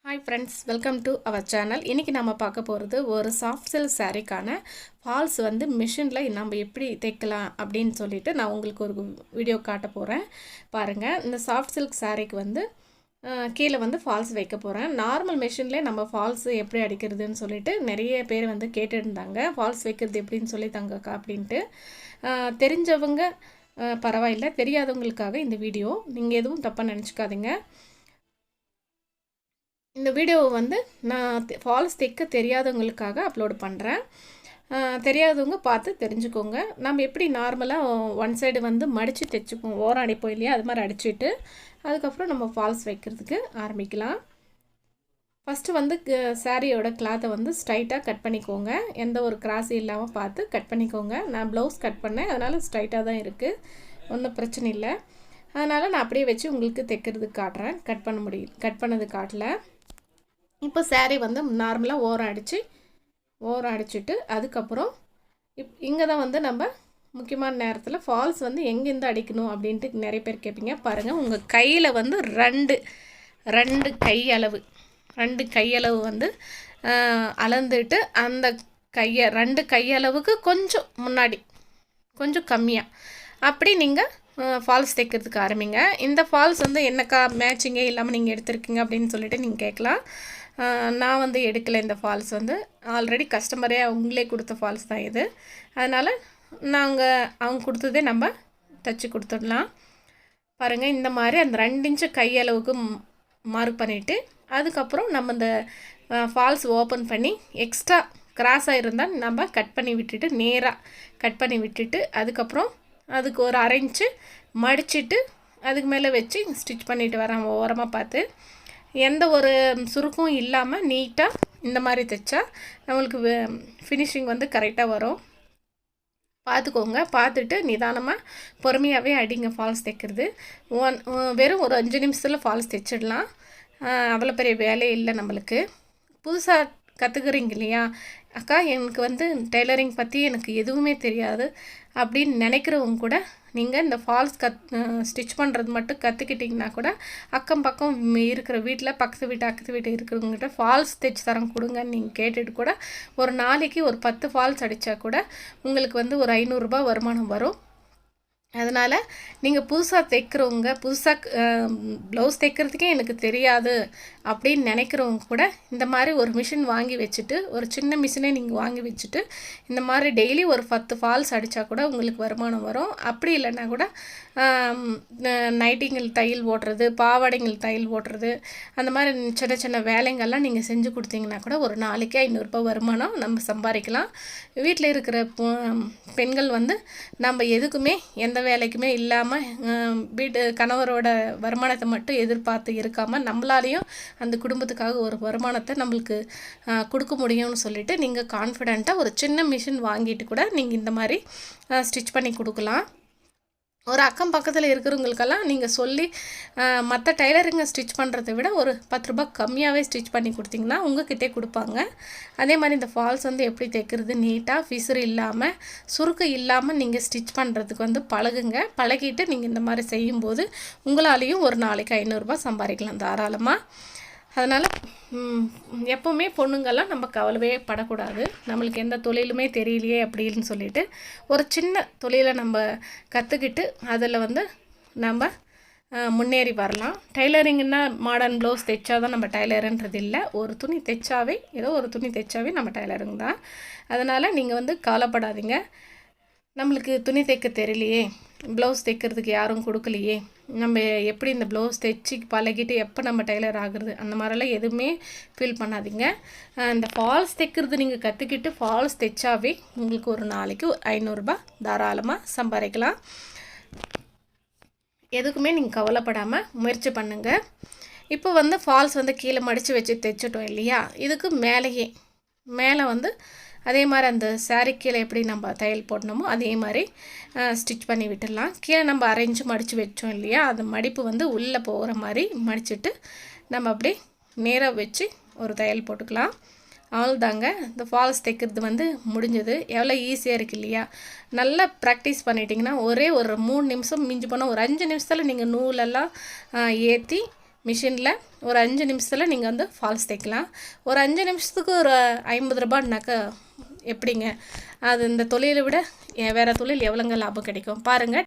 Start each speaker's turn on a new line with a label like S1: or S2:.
S1: Hi friends, welcome to our channel. இன்றைக்கி நம்ம பார்க்க போகிறது ஒரு சாஃப்ட் சில்க் சாரீக்கான ஃபால்ஸ் வந்து மிஷினில் நம்ம எப்படி தைக்கலாம் அப்படின்னு சொல்லிட்டு நான் உங்களுக்கு ஒரு வீடியோ காட்ட போகிறேன். பாருங்கள், இந்த சாஃப்ட் சில்க் சாரீக்கு வந்து கீழே வந்து ஃபால்ஸ் வைக்க போகிறேன். நார்மல் மிஷின்லேயே நம்ம ஃபால்ஸ் எப்படி அடிக்கிறதுன்னு சொல்லிட்டு நிறைய பேர் வந்து கேட்டுருந்தாங்க. ஃபால்ஸ் வைக்கிறது எப்படின்னு சொல்லி தங்கக்கா அப்படின்ட்டு. தெரிஞ்சவங்க பரவாயில்லை, தெரியாதவங்களுக்காக இந்த வீடியோ. நீங்கள் எதுவும் தப்பாக நினச்சிக்காதீங்க. இந்த வீடியோவை வந்து நான் ஃபால்ஸ் தைக்க தெரியாதவங்களுக்காக அப்லோடு பண்ணுறேன். தெரியாதவங்க பார்த்து தெரிஞ்சுக்கோங்க. நம்ம எப்படி நார்மலாக ஒன் சைடு வந்து மடித்து தைச்சிப்போம், ஓரம் அடிப்போம் இல்லையா, அது மாதிரி அடிச்சுட்டு அதுக்கப்புறம் நம்ம ஃபால்ஸ் வைக்கிறதுக்கு ஆரம்பிக்கலாம். ஃபஸ்ட்டு வந்து சாரியோட கிளாத்தை வந்து ஸ்ட்ரைட்டாக கட் பண்ணிக்கோங்க. எந்த ஒரு கிராஸ் இல்லாமல் பார்த்து கட் பண்ணிக்கோங்க. நான் ப்ளவுஸ் கட் பண்ணேன், அதனால் ஸ்ட்ரைட்டாக தான் இருக்குது, ஒன்றும் பிரச்சனை இல்லை. அதனால் நான் அப்படியே வச்சு உங்களுக்கு தைக்கிறதுக்கு காட்டுறேன். கட் பண்ணது காட்டல. இப்போ சாரீ வந்து நார்மலாக ஓரம் அடிச்சுட்டு அதுக்கப்புறம் இங்கே தான் வந்து நம்ம முக்கியமான நேரத்தில் ஃபால்ஸ் வந்து எங்கேருந்து அடிக்கணும் அப்படின்ட்டு நிறைய பேர் கேட்பீங்க. பாருங்கள், உங்கள் கையில் வந்து ரெண்டு கையளவு வந்து அளந்துட்டு அந்த ரெண்டு கையளவுக்கு கொஞ்சம் முன்னாடி கொஞ்சம் கம்மியாக அப்படி நீங்கள் ஃபால்ஸ் தைக்கிறதுக்கு ஆரம்பிங்க. இந்த ஃபால்ஸ் வந்து என்னக்கா மேட்சிங்கே இல்லாமல் நீங்கள் எடுத்திருக்கீங்க அப்படின்னு சொல்லிட்டு நீங்கள் கேட்கலாம். நான் வந்து எடுக்கலை. இந்த ஃபால்ஸ் வந்து ஆல்ரெடி கஸ்டமரே அவங்களே கொடுத்த ஃபால்ஸ் தான் இது. அதனால் அவங்க கொடுத்ததே நம்ம தைச்சி கொடுத்துடலாம். பாருங்கள், இந்த மாதிரி அந்த 2 இன்ச்சு கையளவுக்கு மார்க் பண்ணிவிட்டு அதுக்கப்புறம் நம்ம இந்த ஃபால்ஸ் ஓப்பன் பண்ணி எக்ஸ்ட்ரா கிராஸாக இருந்தால் நம்ம கட் பண்ணி விட்டுட்டு நேராக கட் பண்ணி விட்டுட்டு அதுக்கப்புறம் அதுக்கு ஒரு 1/2 இன்ச்சு மடிச்சுட்டு அதுக்கு மேலே வச்சு ஸ்டிச் பண்ணிவிட்டு வரேன். ஓரமாக பார்த்து எந்த ஒரு சுருக்கும் இல்லாமல் நீட்டாக இந்த மாதிரி தைச்சா நம்மளுக்கு ஃபினிஷிங் வந்து கரெக்டாக வரும். பார்த்துக்கோங்க. பார்த்துட்டு நிதானமாக பொறுமையாகவே அடிங்க. ஃபால்ஸ் தைக்கிறது வெறும் ஒரு 5 நிமிஷத்தில் ஃபால்ஸ் தைச்சிடலாம். அவ்வளோ பெரிய வேலையே இல்லை நம்மளுக்கு. புதுசாக கற்றுக்குறீங்க இல்லையா, அக்கா எனக்கு வந்து டெய்லரிங் பற்றி எனக்கு எதுவுமே தெரியாது அப்படின்னு நினைக்கிறவங்க கூட நீங்கள் இந்த ஃபால்ஸ் ஸ்டிச் பண்ணுறது மட்டும் கற்றுக்கிட்டிங்கன்னா கூட அக்கம் பக்கம் இருக்கிற வீட்டில் அக்கத்து வீட்டு இருக்கிறவங்ககிட்ட ஃபால்ஸ் தைச்சி தரம் கொடுங்கன்னு நீங்கள் கேட்டுட்டு கூட ஒரு நாளைக்கு ஒரு 10 ஃபால்ஸ் அடித்தா கூட உங்களுக்கு வந்து ஒரு 500 ரூபாய் வருமானம் வரும். அதனால் நீங்கள் புதுசாக தைக்கிறவங்க, ப்ளவுஸ் தைக்கிறதுக்கே எனக்கு தெரியாது அப்படின்னு நினைக்கிறவங்க கூட இந்த மாதிரி ஒரு மிஷின் வாங்கி வச்சுட்டு, ஒரு சின்ன மிஷினே நீங்கள் வாங்கி வச்சுட்டு இந்த மாதிரி டெய்லி ஒரு 10 ஃபால்ஸ் அடித்தா கூட உங்களுக்கு வருமானம் வரும். அப்படி இல்லைன்னா கூட நைட்டிங்கள் தையல் ஓட்டுறது, பாவாடைங்கள் தையல் ஓட்டுறது, அந்த மாதிரி சின்ன சின்ன வேலைங்கள்லாம் நீங்கள் செஞ்சு கொடுத்தீங்கன்னா கூட ஒரு நாளைக்கு 500 ரூபாய் வருமானம் நம்ம சம்பாதிக்கலாம். வீட்டில் இருக்கிற பெண்கள் வந்து நம்ம எதுக்குமே எந்த வேலைக்குமே இல்லாமல் கணவரோட வருமானத்தை மட்டும் எதிர்பார்த்து இருக்காமல் நம்மளாலேயும் அந்த குடும்பத்துக்காக ஒரு வருமானத்தை நம்மளுக்கு கொடுக்க முடியும்னு சொல்லிட்டு நீங்கள் கான்ஃபிடெண்ட்டாக ஒரு சின்ன மிஷின் வாங்கிட்டு கூட நீங்கள் இந்த மாதிரி ஸ்டிச் பண்ணி கொடுக்கலாம். ஒரு அக்கம் பக்கத்தில் இருக்கிறவங்களுக்கெல்லாம் நீங்கள் சொல்லி மற்ற டைலருங்க ஸ்டிச் பண்ணுறதை விட ஒரு 10 ரூபாய் கம்மியாகவே ஸ்டிச் பண்ணி கொடுத்தீங்கன்னா உங்கள்கிட்டே கொடுப்பாங்க. அதே மாதிரி இந்த ஃபால்ஸ் வந்து எப்படி தைக்கிறது நீட்டாக ஃபிசர் இல்லாமல் சுருக்கு இல்லாமல் நீங்கள் ஸ்டிச் பண்ணுறதுக்கு வந்து பழகுங்க. பழகிட்டு நீங்கள் இந்த மாதிரி செய்யும்போது உங்களாலேயும் ஒரு நாளைக்கு 500 ரூபாய் சம்பாதிக்கலாம் தாராளமாக. அதனால் எப்போவுமே பொண்ணுங்கள்லாம் நம்ம கவலையே படக்கூடாது. நம்மளுக்கு எந்த தொழிலுமே தெரியலையே அப்படின்னு சொல்லிட்டு ஒரு சின்ன தொழிலை நம்ம கற்றுக்கிட்டு அதில் வந்து நம்ம முன்னேறி வரலாம். டைலரிங்னா மாடர்ன் ப்ளவுஸ் தைச்சா தான் நம்ம டைலருன்றது இல்லை. ஒரு துணி தைச்சாவே நம்ம டைலருங்க தான். அதனால் நீங்கள் வந்து கவலைப்படாதீங்க. நம்மளுக்கு துணி தைக்க தெரியலையே, ப்ளவுஸ் தைக்கிறதுக்கு யாரும் கொடுக்கலையே, நம்ம எப்படி இந்த ப்ளவுஸ் தைச்சி பழகிட்டு எப்போ நம்ம டெய்லர் ஆகுறது, அந்த மாதிரிலாம் எதுவுமே ஃபீல் பண்ணாதீங்க. இந்த ஃபால்ஸ் தைக்கிறது நீங்கள் கற்றுக்கிட்டு ஃபால்ஸ் தைச்சாவே உங்களுக்கு ஒரு நாளைக்கு 500 ரூபாய் தாராளமாக சம்பாதிக்கலாம். எதுக்குமே நீங்கள் கவலைப்படாமல் முயற்சி பண்ணுங்கள். இப்போ வந்து ஃபால்ஸ் வந்து கீழே மடித்து வச்சு தைச்சிட்டோம் இல்லையா, இதுக்கு மேலே வந்து அதே மாதிரி அந்த சாரீ கீழே எப்படி நம்ம தையல் போடணுமோ அதே மாதிரி ஸ்டிச் பண்ணி விட்டுடலாம். கீழே நம்ம அரைஞ்சு மடித்து வச்சோம் இல்லையா, அந்த மடிப்பு வந்து உள்ளே போகிற மாதிரி மடிச்சுட்டு நம்ம அப்படியே நேராக வச்சு ஒரு தையல் போட்டுக்கலாம். அவ்வளோதாங்க, இந்த ஃபால்ஸ் தைக்கிறது வந்து முடிஞ்சது. எவ்வளோ ஈஸியாக இருக்குது இல்லையா. நல்லா ப்ராக்டிஸ் பண்ணிட்டிங்கன்னா ஒரே ஒரு 3 நிமிஷம், மிஞ்சி போனால் ஒரு 5 நிமிஷத்தில் நீங்கள் நூலெல்லாம் ஏற்றி மிஷினில் ஒரு 5 நிமிஷத்தில் நீங்கள் வந்து ஃபால்ஸ் தைக்கலாம். ஒரு 5 நிமிஷத்துக்கு ஒரு 50 ரூபான்னாக்கா எப்படிங்க? அது இந்த தொழிலை விட வேறு தொழில் எவ்வளோங்க லாபம் கிடைக்கும் பாருங்கள்.